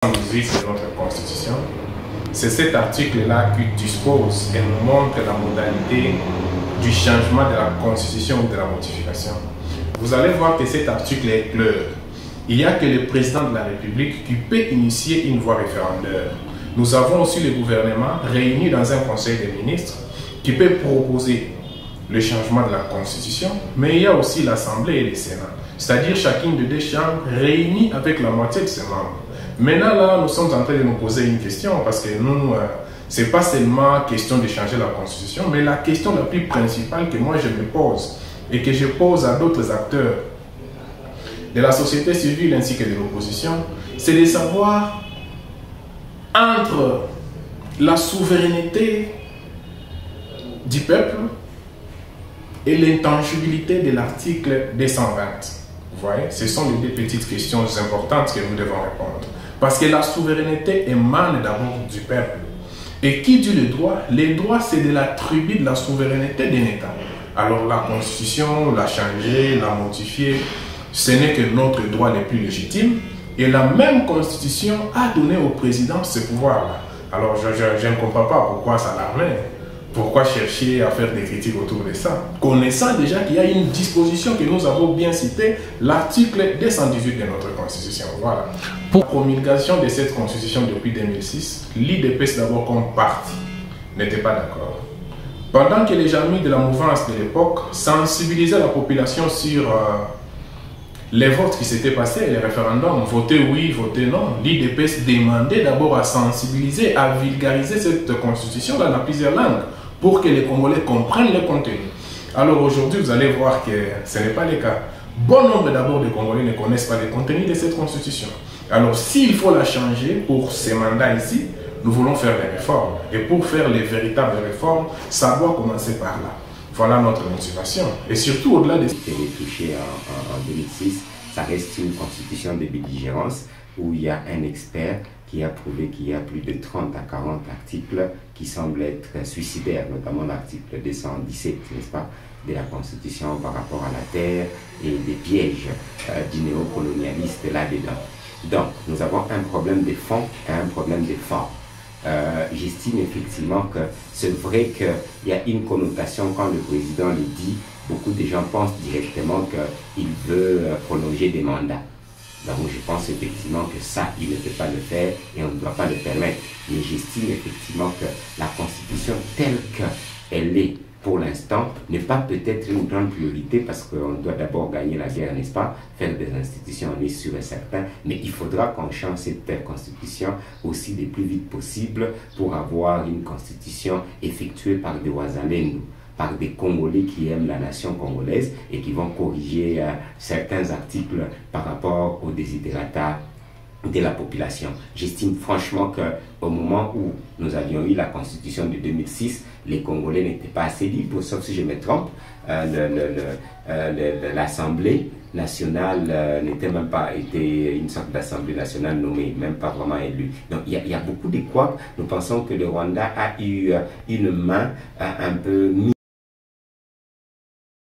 118 de notre Constitution, c'est cet article-là qui dispose et nous montre la modalité du changement de la Constitution ou de la modification. Vous allez voir que cet article est clair. Il n'y a que le président de la République qui peut initier une voie référendaire. Nous avons aussi le gouvernement réuni dans un conseil des ministres qui peut proposer le changement de la Constitution, mais il y a aussi l'Assemblée et le Sénat, c'est-à-dire chacune des deux chambres réunies avec la moitié de ses membres. Maintenant, là, nous sommes en train de nous poser une question parce que nous, ce n'est pas seulement question de changer la Constitution, mais la question la plus principale que moi je me pose et que je pose à d'autres acteurs de la société civile ainsi que de l'opposition, c'est de savoir entre la souveraineté du peuple et l'intangibilité de l'article 220. Vous voyez, ce sont les deux petites questions importantes que nous devons répondre. Parce que la souveraineté émane d'abord du peuple. Et qui dit le droit? Les droits, c'est de l'attribut de la souveraineté d'un État. Alors la Constitution, la changer, la modifier, ce n'est que notre droit le plus légitime. Et la même Constitution a donné au président ce pouvoir-là. Alors je ne comprends pas pourquoi ça l'armait. Pourquoi chercher à faire des critiques autour de ça? Connaissant déjà qu'il y a une disposition que nous avons bien citée, l'article 218 de notre Constitution. Voilà. Pour la promulgation de cette Constitution depuis 2006, l'IDPS d'abord comme parti n'était pas d'accord. Pendant que les amis de la mouvance de l'époque sensibilisaient la population sur les votes qui s'étaient passés, les référendums, voter oui, voter non, l'IDPS demandait d'abord à sensibiliser, à vulgariser cette Constitution dans plusieurs langues, pour que les Congolais comprennent le contenu. Alors aujourd'hui, vous allez voir que ce n'est pas le cas. Bon nombre d'abord de Congolais ne connaissent pas le contenu de cette Constitution. Alors s'il faut la changer pour ces mandats ici, nous voulons faire des réformes. Et pour faire les véritables réformes, ça doit commencer par là. Voilà notre motivation. Et surtout au-delà de... Qui est touché en 2006, ça reste une constitution de belligérance où il y a un expert qui a prouvé qu'il y a plus de 30 à 40 articles qui semblent être suicidaires, notamment l'article 217, n'est-ce pas, de la Constitution par rapport à la terre et des pièges du néocolonialiste là-dedans. Donc, nous avons un problème de fond et un problème de forme. J'estime effectivement que c'est vrai qu'il y a une connotation quand le président le dit, beaucoup de gens pensent directement qu'il veut prolonger des mandats. Donc je pense effectivement que ça, il ne peut pas le faire et on ne doit pas le permettre. Mais j'estime effectivement que la Constitution telle qu'elle est pour l'instant n'est pas peut-être une grande priorité parce qu'on doit d'abord gagner la guerre, n'est-ce pas? Faire des institutions, on est sûr et certain. Mais il faudra qu'on change cette Constitution aussi le plus vite possible pour avoir une Constitution effectuée par des Ouazalendou, par des Congolais qui aiment la nation congolaise et qui vont corriger certains articles par rapport aux desiderata de la population. J'estime franchement qu'au moment où nous avions eu la Constitution de 2006, les Congolais n'étaient pas assez libres, sauf si je me trompe. L'Assemblée nationale n'était même pas été une sorte d'Assemblée nationale nommée, même pas vraiment élue. Donc il y a beaucoup de quoi. Nous pensons que le Rwanda a eu une main un peu